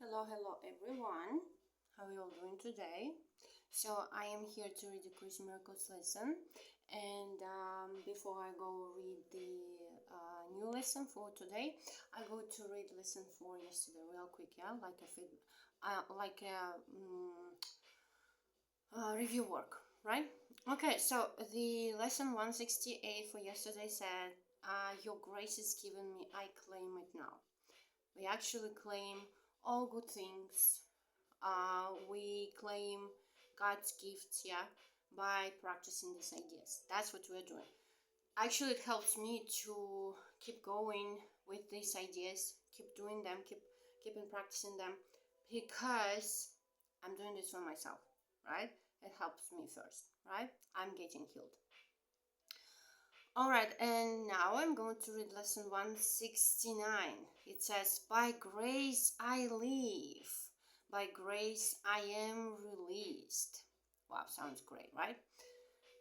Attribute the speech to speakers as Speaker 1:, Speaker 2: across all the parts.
Speaker 1: Hello everyone. How are you all doing today? So I am here to read the Course in Miracles lesson, and before I go read the new lesson for today, I go to read lesson 4 yesterday real quick, yeah, like a review work, right? Okay, so the lesson 168 for yesterday said, "Your grace is given me, I claim it now." We actually claim all good things. We claim God's gifts, yeah, by practicing these ideas. That's what we're doing. Actually, it helps me to keep going with these ideas, keep doing them, keeping practicing them, because I'm doing this for myself, right? It helps me first, right? I'm getting healed. Alright, and now I'm going to read lesson 169. It says, "By grace I live, by grace I am released." Wow, sounds great, right?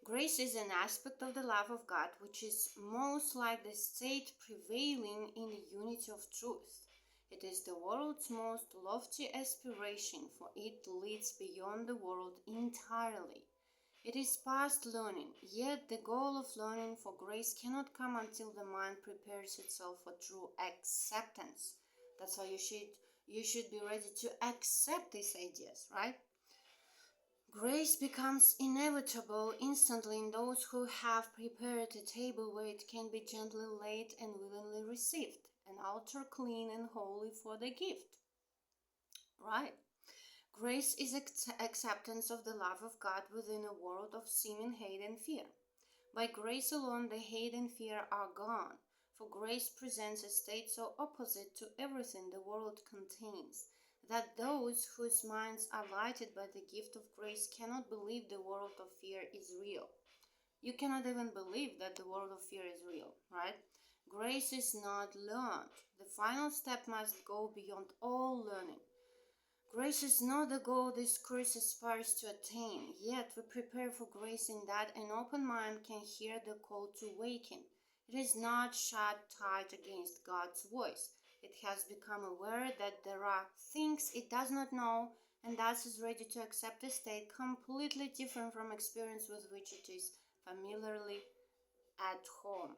Speaker 1: Grace is an aspect of the love of God which is most like the state prevailing in the unity of truth. It is the world's most lofty aspiration, for it leads beyond the world entirely. It is past learning, yet the goal of learning for grace cannot come until the mind prepares itself for true acceptance. That's why you should be ready to accept these ideas, right? Grace becomes inevitable instantly in those who have prepared a table where it can be gently laid and willingly received, an altar clean and holy for the gift. Right? Grace is acceptance of the love of God within a world of seeming hate and fear. By grace alone, the hate and fear are gone, for grace presents a state so opposite to everything the world contains, that those whose minds are lighted by the gift of grace cannot believe the world of fear is real. You cannot even believe that the world of fear is real, right? Grace is not learned. The final step must go beyond all learning. Grace is not the goal this course aspires to attain, yet we prepare for grace in that an open mind can hear the call to awaken. It is not shut tight against God's voice. It has become aware that there are things it does not know, and thus is ready to accept a state completely different from experience with which it is familiarly at home.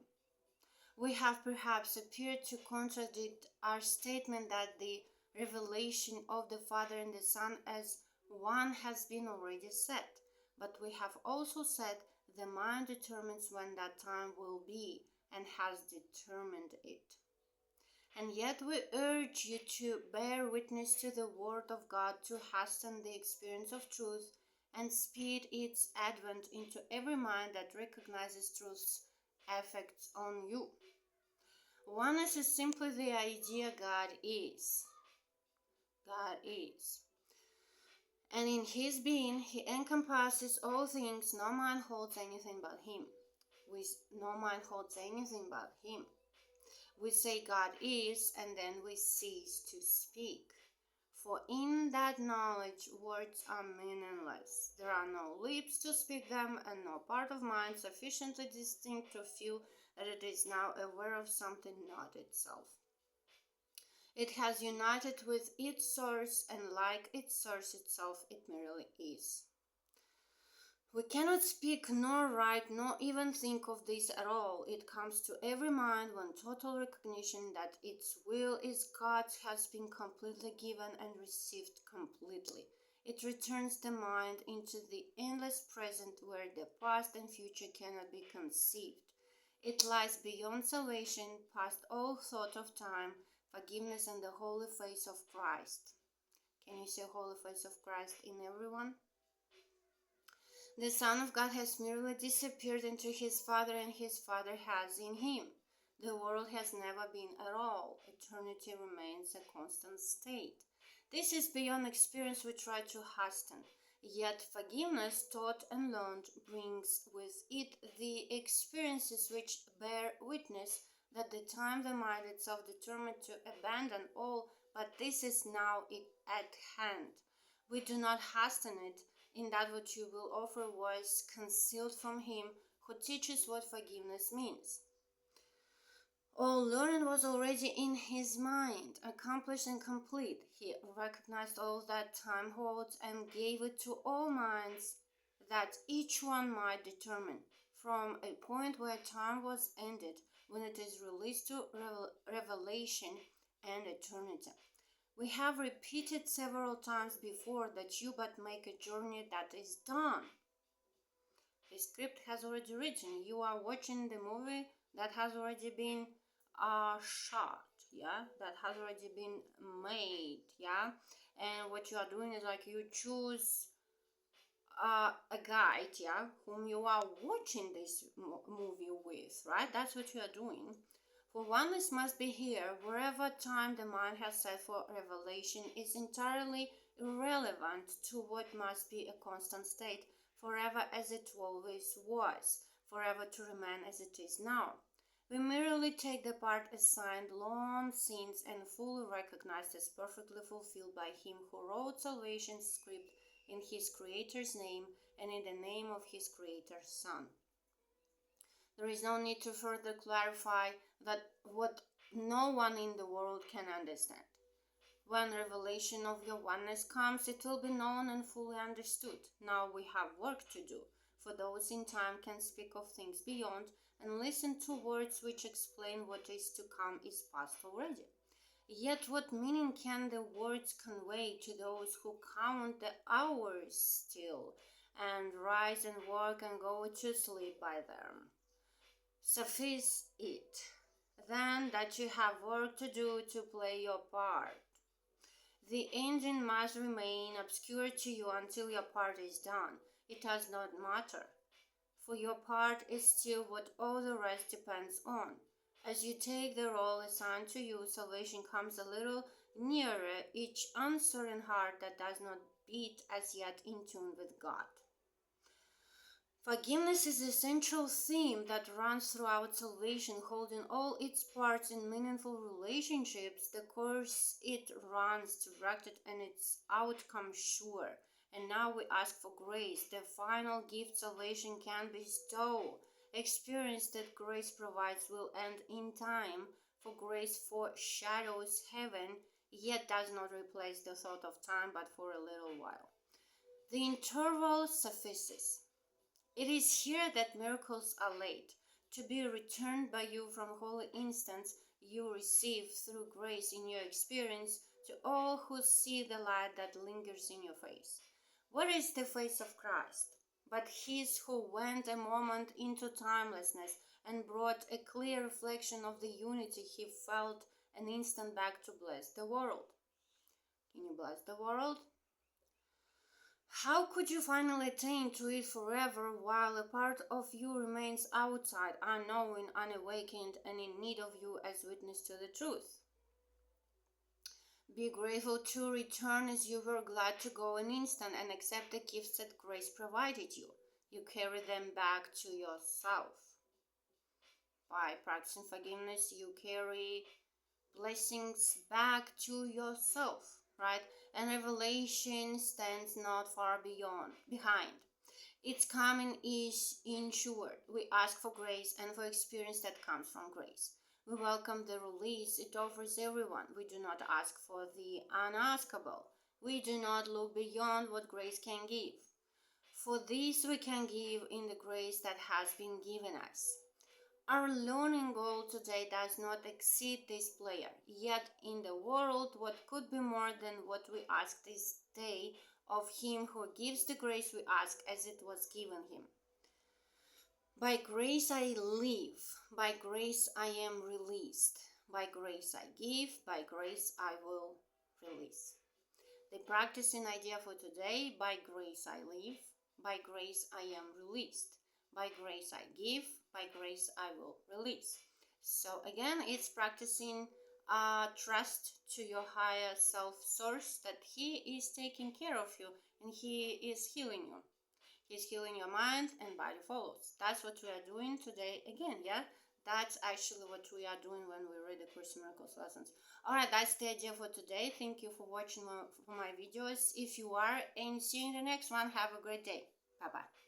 Speaker 1: We have perhaps appeared to contradict our statement that the revelation of the Father and the Son as one has been already set, but we have also said the mind determines when that time will be and has determined it. And yet we urge you to bear witness to the Word of God, to hasten the experience of truth and speed its advent into every mind that recognizes truth's effects on you. Oneness is simply the idea God is. God is. And in His being, He encompasses all things. No man holds anything but Him. No man holds anything but Him. We say God is, and then we cease to speak. For in that knowledge, words are meaningless. There are no lips to speak them, and no part of mind sufficiently distinct to feel that it is now aware of something not itself. It has united with its source, and like its source itself, it merely is. We cannot speak, nor write, nor even think of this at all. It comes to every mind when total recognition that its will is God's has been completely given and received completely. It returns the mind into the endless present where the past and future cannot be conceived. It lies beyond salvation, past all thought of time, forgiveness, and the holy face of Christ. Can you see holy face of Christ in everyone? The Son of God has merely disappeared into His Father, and His Father has in Him. The world has never been at all. Eternity remains a constant state. This is beyond experience we try to hasten. Yet forgiveness, taught and learned, brings with it the experiences which bear witness that the time the mind itself determined to abandon all, but this is now at hand. We do not hasten it, in that what you will offer was concealed from Him who teaches what forgiveness means. All learning was already in his mind, accomplished and complete. He recognized all that time holds and gave it to all minds, that each one might determine, from a point where time was ended, when it is released to revelation and eternity. We have repeated several times before that you but make a journey that is done. The script has already written. You are watching the movie that has already been shot, yeah, that has already been made, yeah. And what you are doing is like you choose a guide, yeah, whom you are watching this movie with, right? That's what you are doing. For oneness must be here, wherever time the mind has set for revelation is entirely irrelevant to what must be a constant state, forever as it always was, forever to remain as it is now. We merely take the part assigned long since and fully recognized as perfectly fulfilled by Him who wrote salvation's script in His Creator's name and in the name of His Creator's Son. There is no need to further clarify that what no one in the world can understand. When revelation of your oneness comes, it will be known and fully understood. Now we have work to do, for those in time can speak of things beyond and listen to words which explain what is to come is past already. Yet what meaning can the words convey to those who count the hours still, and rise and work and go to sleep by them? Suffice it, then, that you have work to do to play your part. The engine must remain obscure to you until your part is done. It does not matter, for your part is still what all the rest depends on. As you take the role assigned to you, salvation comes a little nearer each uncertain heart that does not beat as yet in tune with God. Forgiveness is the central theme that runs throughout salvation, holding all its parts in meaningful relationships. The course it runs directed and its outcome sure. And now we ask for grace, the final gift salvation can bestow. Experience that grace provides will end in time, for grace foreshadows heaven, yet does not replace the thought of time but for a little while. The interval suffices. It is here that miracles are laid, to be returned by you from holy instants you receive through grace in your experience to all who see the light that lingers in your face. What is the face of Christ? But His who went a moment into timelessness and brought a clear reflection of the unity He felt an instant back to bless the world. Can you bless the world? How could you finally attain to it forever while a part of you remains outside, unknowing, unawakened, and in need of you as witness to the truth? Be grateful to return as you were glad to go an instant and accept the gifts that grace provided you. You carry them back to yourself. By practicing forgiveness, you carry blessings back to yourself, right? And revelation stands not far behind. Its coming is ensured. We ask for grace and for experience that comes from grace. We welcome the release it offers everyone. We do not ask for the unaskable. We do not look beyond what grace can give. For this we can give in the grace that has been given us. Our learning goal today does not exceed this player, yet in the world what could be more than what we ask this day of Him who gives the grace we ask as it was given Him. By grace I live, by grace I am released, by grace I give, by grace I will release. The practicing idea for today: by grace I live, by grace I am released, by grace I give, by grace I will release. So again, it's practicing trust to your higher self source, that He is taking care of you and He is healing you. He's healing your mind and body follows. That's what we are doing today again, yeah? That's actually what we are doing when we read the Course in Miracles lessons. Alright, that's the idea for today. Thank you for watching my videos. If you are, and see you in the next one. Have a great day. Bye-bye.